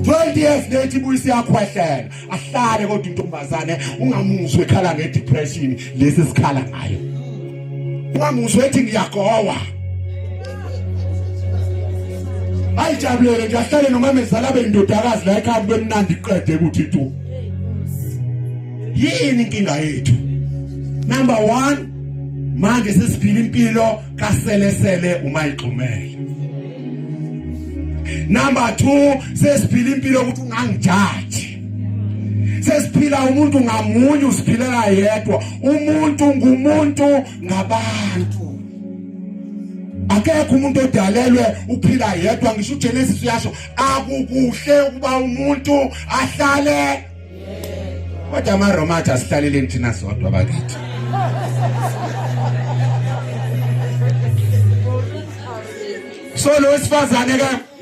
20 years later ibuyise yakhwehlela ahlale kodwa intombazane ungamuzwe ekhala ngedepression lesi sikhala ngayo ungamuzwe ethi ngiyagowa ayijabulele nje ahlale nomamezala bendodakazi la ekhaya bemnandi iqede ukuthi tu yini inkinga yethu number 1 manje sesiphila impilo kaselesele uma ixhumele number 2 sesiphila impilo ukuthi ungangijaji sesiphila umuntu ngamunye usiphilela yedwa umuntu ngumuntu ngabantu akekho umuntu odalelwe uphila yedwa ngisho uGenesis uyasho akukuhle ukuba umuntu ahlale kodwa amaRoma asihlaleleni thina sodwa bakithi so lo wesifazane ke